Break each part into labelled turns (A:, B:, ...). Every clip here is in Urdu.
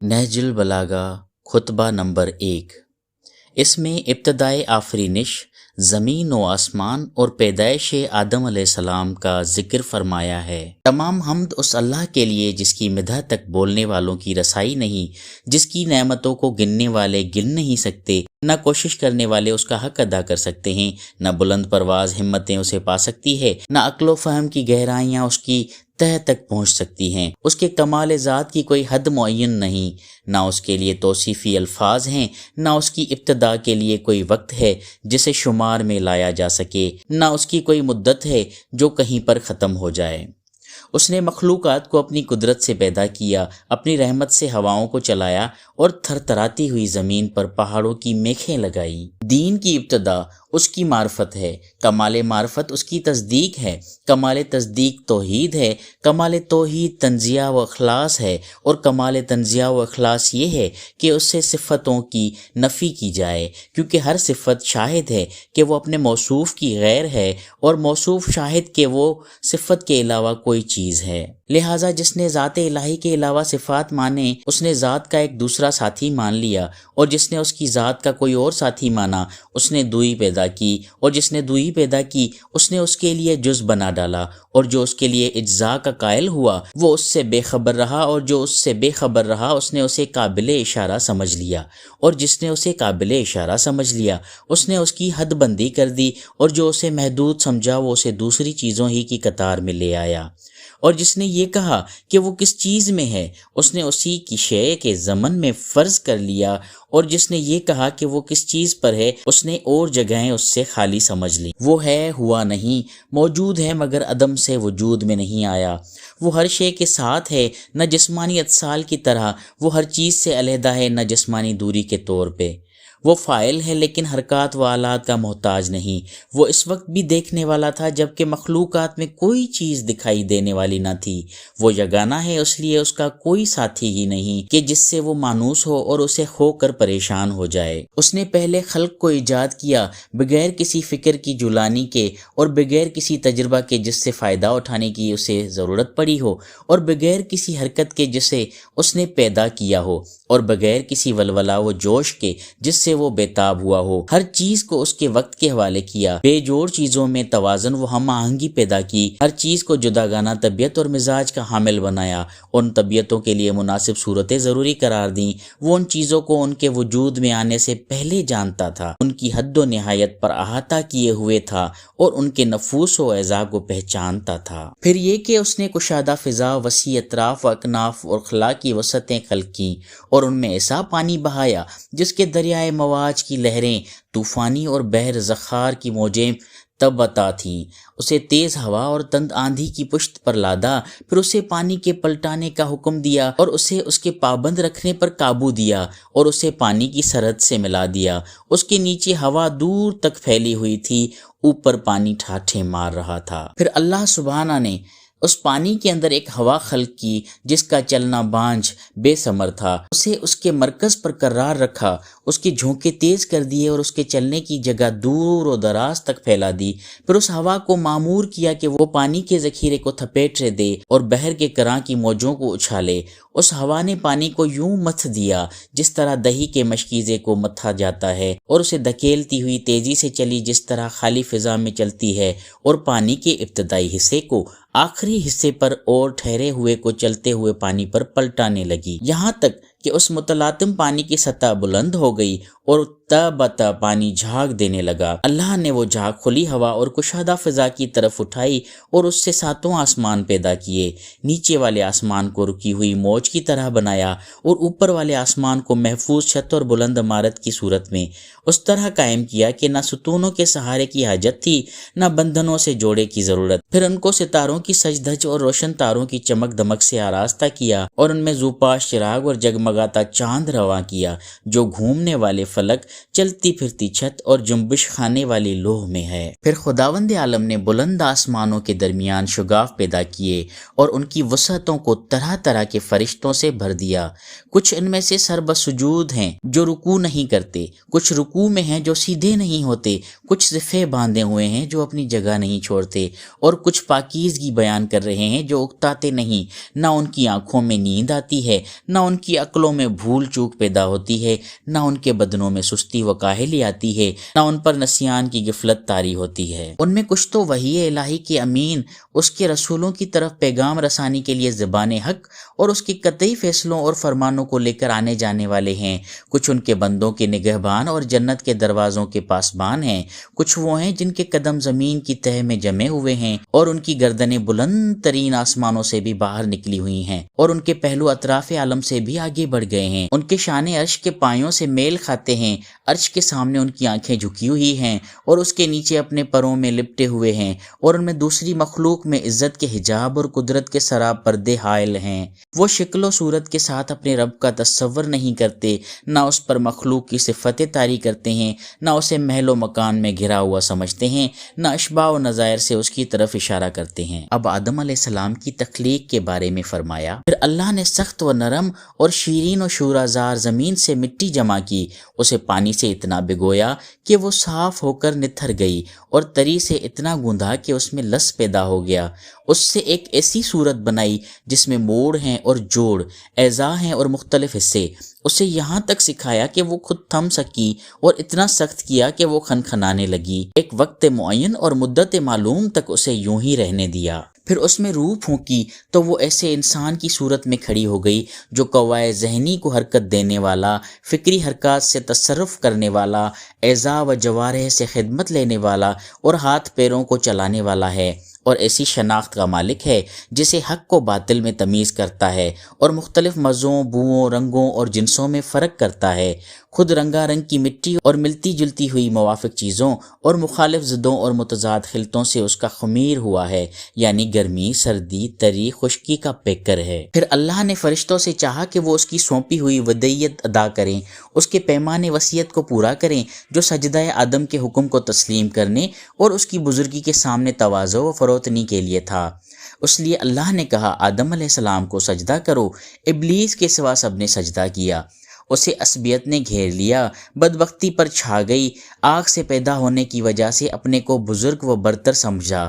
A: نہج البلاغہ خطبہ نمبر 1۔ اس میں ابتدائے آفرینش، زمین و آسمان اور پیدائش آدم علیہ السلام کا ذکر فرمایا ہے۔ تمام حمد اس اللہ کے لیے جس کی مدح تک بولنے والوں کی رسائی نہیں، جس کی نعمتوں کو گننے والے گن نہیں سکتے، نہ کوشش کرنے والے اس کا حق ادا کر سکتے ہیں، نہ بلند پرواز ہمتیں اسے پا سکتی ہے، نہ عقل و فہم کی گہرائیاں اس کی تہ تک پہنچ سکتی ہیں۔ اس کے کمال ذات کی کوئی حد معین نہیں، نہ اس کے لیے توصیفی الفاظ ہیں، نہ اس کی ابتدا کے لیے کوئی وقت ہے جسے شمار میں لایا جا سکے، نہ اس کی کوئی مدت ہے جو کہیں پر ختم ہو جائے۔ اس نے مخلوقات کو اپنی قدرت سے پیدا کیا، اپنی رحمت سے ہواؤں کو چلایا اور تھر تھراتی ہوئی زمین پر پہاڑوں کی میخیں لگائی۔ دین کی ابتدا اس کی معرفت ہے، کمال معرفت اس کی تصدیق ہے، کمال تصدیق توحید ہے، کمال توحید تنزیہ و اخلاص ہے، اور کمال تنزیہ و اخلاص یہ ہے کہ اس سے صفتوں کی نفی کی جائے، کیونکہ ہر صفت شاہد ہے کہ وہ اپنے موصوف کی غیر ہے، اور موصوف شاہد کہ وہ صفت کے علاوہ کوئی چیز ہے۔ لہٰذا جس نے ذات الہی کے علاوہ صفات مانے، اس نے ذات کا ایک دوسرا ساتھی مان لیا، اور جس نے اس کی ذات کا کوئی اور ساتھی مانا، اس نے دوئی پیدا کی، اور جس نے دوئی پیدا کی اس نے اس کے لیے جز بنا ڈالا، اور جو اس کے لیے اجزاء کا قائل ہوا وہ اس سے بے خبر رہا، اور جو اس سے بے خبر رہا اس نے اسے قابل اشارہ سمجھ لیا، اور جس نے اسے قابل اشارہ سمجھ لیا اس نے اس کی حد بندی کر دی، اور جو اسے محدود سمجھا وہ اسے دوسری چیزوں ہی کی قطار میں لے آیا، اور جس نے یہ کہا کہ وہ کس چیز میں ہے اس نے اسی کی شے کے ضمن میں فرض کر لیا، اور جس نے یہ کہا کہ وہ کس چیز پر ہے اس نے اور جگہیں اس سے خالی سمجھ لی۔ وہ ہے، ہوا نہیں، موجود ہے مگر عدم سے وجود میں نہیں آیا۔ وہ ہر شے کے ساتھ ہے، نہ جسمانی اتصال کی طرح وہ ہر چیز سے علیحدہ ہے، نہ جسمانی دوری کے طور پہ۔ وہ فاعل ہے لیکن حرکات و آلات کا محتاج نہیں۔ وہ اس وقت بھی دیکھنے والا تھا جب کہ مخلوقات میں کوئی چیز دکھائی دینے والی نہ تھی۔ وہ یگانہ ہے، اس لیے اس کا کوئی ساتھی ہی نہیں کہ جس سے وہ مانوس ہو اور اسے کھو کر پریشان ہو جائے۔ اس نے پہلے خلق کو ایجاد کیا بغیر کسی فکر کی جولانی کے، اور بغیر کسی تجربہ کے جس سے فائدہ اٹھانے کی اسے ضرورت پڑی ہو، اور بغیر کسی حرکت کے جسے اس نے پیدا کیا ہو، اور بغیر کسی ولولہ و جوش کے جس سے وہ بےتاب ہوا ہو۔ ہر چیز کو اس کے وقت کے حوالے کیا، بے جوڑ چیزوں میں توازن و ہم آہنگی پیدا کی، ہر چیز کو جداگانہ طبیعت اور مزاج کا حامل بنایا، ان طبیعتوں کے لیے مناسب صورتیں ضروری قرار دیں۔ وہ ان چیزوں کو ان کے وجود میں آنے سے پہلے جانتا تھا، ان کی حد و نہایت پر احاطہ کیے ہوئے تھا، اور ان کے نفوس و اعضاء کو پہچانتا تھا۔ پھر یہ کہ اس نے کشادہ فضا، وسیع اطراف و اکناف اور خلا کی وسعتیں خلق کیں، اور ان میں ایسا پانی بہایا جس کے دریائے مواج کی لہریں طوفانی اور بحر زخار کی موجیں تب عطا تھیں۔ اسے تیز ہوا اور تند آندھی کی پشت پر لادا، پھر اسے پانی کے پلٹانے کا حکم دیا، اور اسے اس کے پابند رکھنے پر قابو دیا، اور اسے پانی کی سرحد سے ملا دیا۔ اس کے نیچے ہوا دور تک پھیلی ہوئی تھی، اوپر پانی ٹھاٹھیں مار رہا تھا۔ پھر اللہ سبحانہ نے اس پانی کے اندر ایک ہوا خلق کی جس کا چلنا بانجھ بے ثمر تھا، اسے اس کے مرکز پر قرار رکھا، اس کے جھونکے تیز کر دیے اور اس کے چلنے کی جگہ دور و دراز تک پھیلا دی۔ پھر اس ہوا کو مامور کیا کہ وہ پانی کے ذخیرے کو تھپیٹے دے اور بحر کے کراں کی موجوں کو اچھالے۔ اس ہوا نے پانی کو یوں متھ دیا جس طرح دہی کے مشکیزے کو متھا جاتا ہے، اور اسے دھکیلتی ہوئی تیزی سے چلی جس طرح خالی فضا میں چلتی ہے، اور پانی کے ابتدائی حصے کو آخری حصے پر اور ٹھہرے ہوئے کو چلتے ہوئے پانی پر پلٹانے لگی، یہاں تک کہ اس متلاطم پانی کی سطح بلند ہو گئی اور تابتا پانی جھاگ دینے لگا۔ اللہ نے وہ جھاگ کھلی ہوا اور کشادہ فضا کی طرف اٹھائی اور اس سے 7 آسمان پیدا کیے۔ نیچے والے آسمان کو رکی ہوئی موج کی طرح بنایا، اور اوپر والے آسمان کو محفوظ چھت اور بلند عمارت کی صورت میں اس طرح قائم کیا کہ نہ ستونوں کے سہارے کی حاجت تھی، نہ بندھنوں سے جوڑے کی ضرورت۔ پھر ان کو ستاروں کی سج دھج اور روشن تاروں کی چمک دمک سے آراستہ کیا، اور ان میں زوپاش چراغ اور جگمگاتا چاند رواں کیا، جو گھومنے والے فلک چلتی پھرتی چھت اور جنبش کھانے والی لوح میں ہے۔ پھر خداوند عالم نے بلند آسمانوں کے درمیان شگاف پیدا کیے اور ان کی وسعتوں کو طرح طرح کے فرشتوں سے بھر دیا۔ کچھ ان میں سے سربسجود ہیں جو رکوع نہیں کرتے، کچھ رکوع میں ہیں جو سیدھے نہیں ہوتے، کچھ صفے باندھے ہوئے ہیں جو اپنی جگہ نہیں چھوڑتے، اور کچھ پاکیزگی بیان کر رہے ہیں جو اکتاتے نہیں۔ نہ ان کی آنکھوں میں نیند آتی ہے، نہ ان کی عقلوں میں بھول چوک پیدا ہوتی ہے، نہ ان کے بدنوں میں سستی و کاہلی آتی ہے، نہ ان پر نسیان کی غفلت طاری ہوتی ہے۔ ان میں کچھ تو وحی الہی کے امین، اس کے رسولوں کی طرف پیغام رسانی کے لیے زبان حق اور اس کے قطعی فیصلوں اور فرمانوں کو لے کر آنے جانے والے ہیں، کچھ ان کے بندوں کے نگہبان اور جنت کے دروازوں کے پاسبان ہیں، کچھ وہ ہیں جن کے قدم زمین کی تہہ میں جمے ہوئے ہیں اور ان کی گردنیں بلند ترین آسمانوں سے بھی باہر نکلی ہوئی ہیں اور ان کے پہلو اطراف عالم سے بھی آگے بڑھ گئے ہیں۔ ان کے شان عرش کے پایوں سے میل کھاتے ہیں، عرش کے سامنے ان کی آنکھیں جھکی ہوئی ہیں اور اس کے نیچے اپنے پروں میں لپٹے ہوئے ہیں، اور ان میں دوسری مخلوق میں عزت کے حجاب اور قدرت کے سراب پردے حائل ہیں۔ وہ شکل و صورت کے ساتھ اپنے رب کا تصور نہیں کرتے، نہ اس پر مخلوق کی صفتیں طاری کرتے ہیں، نہ اسے محل و مکان میں گھرا ہوا سمجھتے ہیں، نہ اشباع و نظائر سے اس کی طرف اشارہ کرتے ہیں۔ اب آدم علیہ السلام کی تخلیق کے بارے میں فرمایا، پھر اللہ نے سخت و نرم اور شیرین و شورازار زمین سے مٹی جمع کی، اسے پانی سے اتنا بھگویا کہ وہ صاف ہو کر نتھر گئی، اور تری سے اتنا گوندھا کہ اس میں لس پیدا ہو گیا۔ اس سے ایک ایسی صورت بنائی جس میں موڑ ہیں اور جوڑ، اعضاء ہیں اور مختلف حصے۔ اسے یہاں تک سکھایا کہ وہ خود تھم سکی اور اتنا سخت کیا کہ وہ کھنکھنانے لگی۔ ایک وقت معین اور مدت معلوم تک اسے یوں ہی رہنے دیا۔ پھر اس میں روح پھونکی تو وہ ایسے انسان کی صورت میں کھڑی ہو گئی جو قوائے ذہنی کو حرکت دینے والا، فکری حرکات سے تصرف کرنے والا، اعضاء و جوارح سے خدمت لینے والا اور ہاتھ پیروں کو چلانے والا ہے، اور ایسی شناخت کا مالک ہے جسے حق کو باطل میں تمیز کرتا ہے اور مختلف مزوں، بوؤں، رنگوں اور جنسوں میں فرق کرتا ہے۔ خود رنگا رنگ کی مٹی اور ملتی جلتی ہوئی موافق چیزوں اور مخالف ضدوں اور متضاد خلطوں سے اس کا خمیر ہوا ہے، یعنی گرمی، سردی، تری، خشکی کا پیکر ہے۔ پھر اللہ نے فرشتوں سے چاہا کہ وہ اس کی سونپی ہوئی ودیعت ادا کریں، اس کے پیمان وصیت کو پورا کریں جو سجدہ آدم کے حکم کو تسلیم کرنے اور اس کی بزرگی کے سامنے تواضع و فروتنی کے لیے تھا۔ اس لیے اللہ نے کہا آدم علیہ السلام کو سجدہ کرو، ابلیس کے سوا سب نے سجدہ کیا۔ اسے عصبیت نے گھیر لیا، بدبختی پر چھا گئی، آگ سے پیدا ہونے کی وجہ سے اپنے کو بزرگ و برتر سمجھا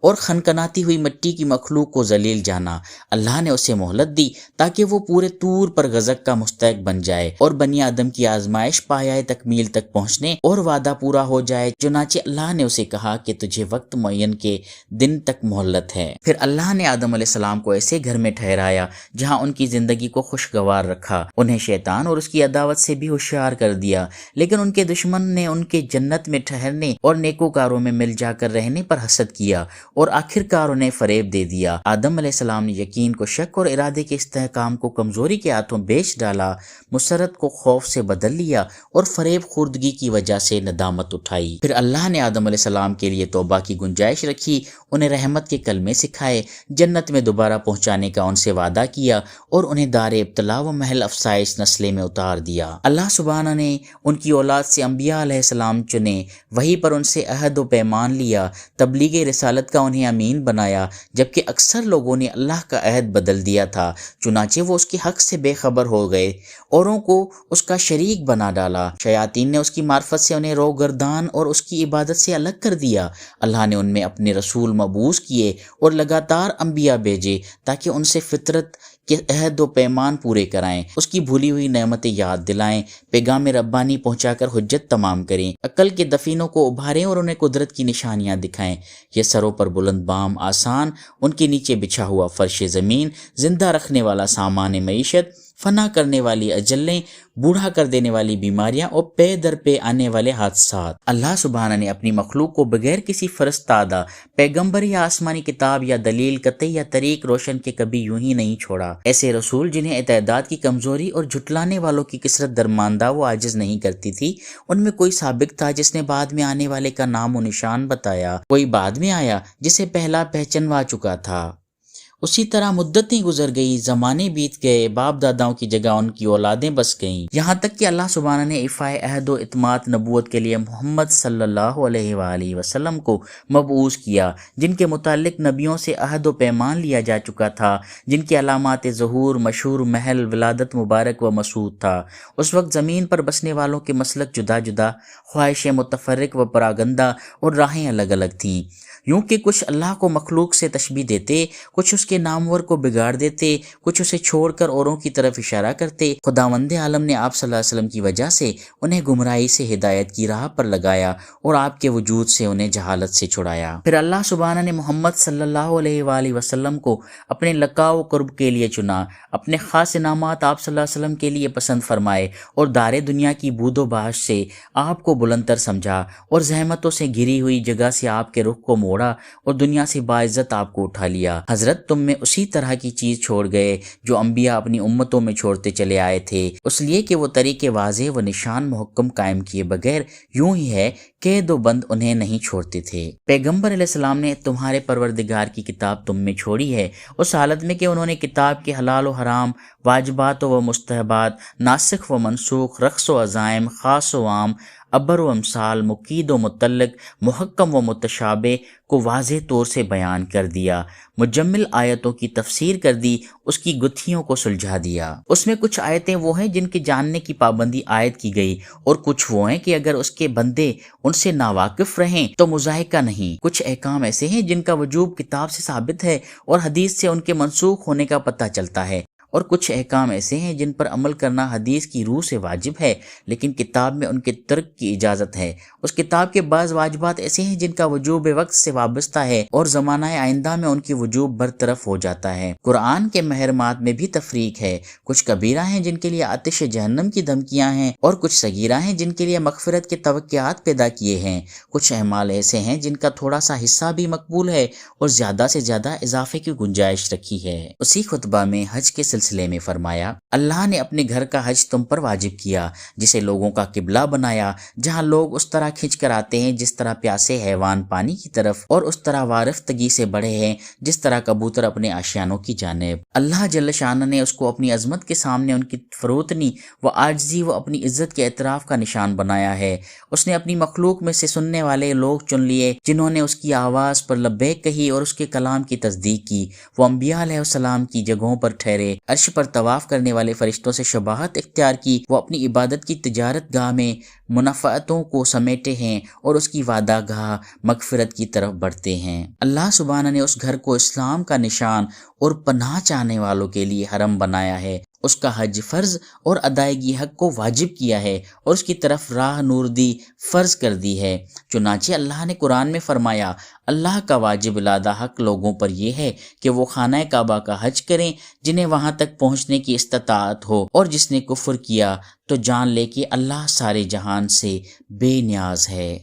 A: اور خنکناتی ہوئی مٹی کی مخلوق کو ذلیل جانا۔ اللہ نے اسے مہلت دی تاکہ وہ پورے طور پر غضب کا مستحق بن جائے اور بنی آدم کی آزمائش پایہ تکمیل تک پہنچنے اور وعدہ پورا ہو جائے۔ چنانچہ اللہ نے اسے کہا کہ تجھے وقت معین کے دن تک مہلت ہے۔ پھر اللہ نے آدم علیہ السلام کو ایسے گھر میں ٹھہرایا جہاں ان کی زندگی کو خوشگوار رکھا۔ انہیں شیطان اور اس کی عداوت سے بھی ہوشیار کر دیا، لیکن ان کے دشمن نے ان کے جنت میں ٹھہرنے اور نیکوکاروں میں مل جا کر رہنے پر حسد کیا اور آخرکار انہیں فریب دے دیا۔ آدم علیہ السلام نے یقین کو شک اور ارادے کے استحکام کو کمزوری کے ہاتھوں بیچ ڈالا، مسرت کو خوف سے بدل لیا اور فریب خوردگی کی وجہ سے ندامت اٹھائی۔ پھر اللہ نے آدم علیہ السلام کے لیے توبہ کی گنجائش رکھی، انہیں رحمت کے کلمے سکھائے، جنت میں دوبارہ پہنچانے کا ان سے وعدہ کیا اور انہیں دار ابتلا و محل افسائش نسلے میں اتار دیا۔ اللہ سبحانہ نے ان کی اولاد سے انبیاء علیہ السلام چنے، وہیں پر ان سے عہد و پیمان لیا، تبلیغ رسالت کا انہیں امین بنایا، جبکہ اکثر لوگوں نے اللہ کا عہد بدل دیا تھا، چنانچہ وہ اس کے حق سے بے خبر ہو گئے، اوروں کو اس کا شریک بنا ڈالا۔ شیاطین نے اس کی معرفت سے انہیں روگردان اور اس کی عبادت سے الگ کر دیا۔ اللہ نے ان میں اپنے رسول مبعوث کیے اور لگاتار انبیاء بھیجے تاکہ ان سے فطرت کے عہد و پیمان پورے کرائیں، اس کی بھولی ہوئی نعمتیں یاد دلائیں، پیغام ربانی پہنچا کر حجت تمام کریں، عقل کے دفینوں کو ابھاریں اور انہیں قدرت کی نشانیاں دکھائیں۔ یہ سروں پر بلند بام آسان، ان کے نیچے بچھا ہوا فرش زمین، زندہ رکھنے والا سامان معیشت، فنا کرنے والی اجلیں، بوڑھا کر دینے والی بیماریاں اور پے در پے آنے والے حادثات۔ اللہ سبحانہ نے اپنی مخلوق کو بغیر کسی فرستادہ پیغمبر یا آسمانی کتاب یا دلیل قطعی یا طریق روشن کے کبھی یوں ہی نہیں چھوڑا۔ ایسے رسول جنہیں استعداد کی کمزوری اور جھٹلانے والوں کی کثرت درماندہ و عاجز نہیں کرتی تھی، ان میں کوئی سابق تھا جس نے بعد میں آنے والے کا نام و نشان بتایا، کوئی بعد میں آیا جسے پہلا پہچنوا چکا تھا۔ اسی طرح مدتیں گزر گئی، زمانے بیت گئے، باپ داداؤں کی جگہ ان کی اولادیں بس گئیں، یہاں تک کہ اللہ سبحانہ نے ایفائے عہد و اتمات نبوت کے لیے محمد صلی اللہ علیہ وآلہ وسلم کو مبعوث کیا، جن کے متعلق نبیوں سے عہد و پیمان لیا جا چکا تھا، جن کی علامات ظہور مشہور محل ولادت مبارک و مسعود تھا۔ اس وقت زمین پر بسنے والوں کے مسلک جدا جدا، خواہشیں متفرق و پراگندہ اور راہیں الگ الگ تھیں، یوں کہ کچھ اللہ کو مخلوق سے تشبیہ دیتے، کچھ اس کے نامور کو بگاڑ دیتے، کچھ اسے چھوڑ کر اوروں کی طرف اشارہ کرتے۔ خداوند عالم نے آپ صلی اللہ علیہ وسلم کی وجہ سے انہیں گمراہی سے ہدایت کی راہ پر لگایا اور آپ کے وجود سے انہیں جہالت سے چھڑایا۔ پھر اللہ سبحانہ نے محمد صلی اللہ علیہ وآلہ وسلم کو اپنے لقاء و قرب کے لیے چنا، اپنے خاص انعامات آپ صلی اللہ علیہ وسلم کے لیے پسند فرمائے اور دار دنیا کی بود و باش سے آپ کو بلند تر سمجھا اور زحمتوں سے گھری ہوئی جگہ سے آپ کے رخ کو موڑا اور دنیا سے باعزت آپ کو اٹھا لیا۔ حضرت تم میں اسی طرح کی چیز چھوڑ گئے جو انبیاء اپنی امتوں میں چھوڑتے چلے آئے تھے، اس لیے کہ وہ طریقے واضح و نشان محکم قائم کیے بغیر یوں ہی ہے قید و بند انہیں نہیں چھوڑتے تھے۔ پیغمبر علیہ السلام نے تمہارے پروردگار کی کتاب تم میں چھوڑی ہے، اس حالت میں کہ انہوں نے کتاب کے حلال و حرام، واجبات و مستحبات، ناسخ و منسوخ، رقص و عزائم، خاص و عام، ابر و امثال، مقید و متعلق، محکم و متشابہ کو واضح طور سے بیان کر دیا، مجمل آیتوں کی تفسیر کر دی، اس کی گتھیوں کو سلجھا دیا۔ اس میں کچھ آیتیں وہ ہیں جن کے جاننے کی پابندی عائد کی گئی، اور کچھ وہ ہیں کہ اگر اس کے بندے ان سے ناواقف رہیں تو مضائقہ نہیں۔ کچھ احکام ایسے ہیں جن کا وجوب کتاب سے ثابت ہے اور حدیث سے ان کے منسوخ ہونے کا پتہ چلتا ہے، اور کچھ احکام ایسے ہیں جن پر عمل کرنا حدیث کی روح سے واجب ہے لیکن کتاب میں ان کے ترک کی اجازت ہے۔ اس کتاب کے بعض واجبات ایسے ہیں جن کا وجوب وقت سے وابستہ ہے اور زمانہ آئندہ میں ان کی وجوب برطرف ہو جاتا ہے۔ قرآن کے محرمات میں بھی تفریق ہے، کچھ کبیرہ ہیں جن کے لیے آتش جہنم کی دھمکیاں ہیں، اور کچھ صغیرہ ہیں جن کے لیے مغفرت کے توقعات پیدا کیے ہیں۔ کچھ اعمال ایسے ہیں جن کا تھوڑا سا حصہ بھی مقبول ہے اور زیادہ سے زیادہ اضافے کی گنجائش رکھی ہے۔ اسی خطبہ میں حج کے سلسلے میں فرمایا، اللہ نے اپنے گھر کا حج تم پر واجب کیا، جسے لوگوں کا قبلہ بنایا، جہاں لوگ اس طرح کھنچ کر آتے ہیں جس طرح پیاسے حیوان پانی کی طرف، اور اس طرح وارفتگی سے بڑھے ہیں جس طرح کبوتر اپنے آشیانوں کی جانب۔ اللہ جل شانہ نے اس کو اپنی عظمت کے سامنے ان کی فروتنی و عاجزی و اپنی عزت کے اعتراف کا نشان بنایا ہے۔ اس نے اپنی مخلوق میں سے سننے والے لوگ چن لیے جنہوں نے اس کی آواز پر لبیک کہی اور اس کے کلام کی تصدیق کی۔ وہ انبیاء علیہ السلام کی جگہوں پر ٹھہرے، عرش پر طواف کرنے والے فرشتوں سے شباہت اختیار کی، وہ اپنی عبادت کی تجارت گاہ میں منفعتوں کو سمیٹے ہیں اور اس کی وعدہ گاہ مغفرت کی طرف بڑھتے ہیں۔ اللہ سبحانہ نے اس گھر کو اسلام کا نشان اور پناہ چاہنے والوں کے لیے حرم بنایا ہے، اس کا حج فرض اور ادائیگی حق کو واجب کیا ہے اور اس کی طرف راہ نور دی فرض کر دی ہے۔ چنانچہ اللہ نے قرآن میں فرمایا، اللہ کا واجب الادہ حق لوگوں پر یہ ہے کہ وہ خانہ کعبہ کا حج کریں جنہیں وہاں تک پہنچنے کی استطاعت ہو، اور جس نے کفر کیا تو جان لے کہ اللہ سارے جہان سے بے نیاز ہے۔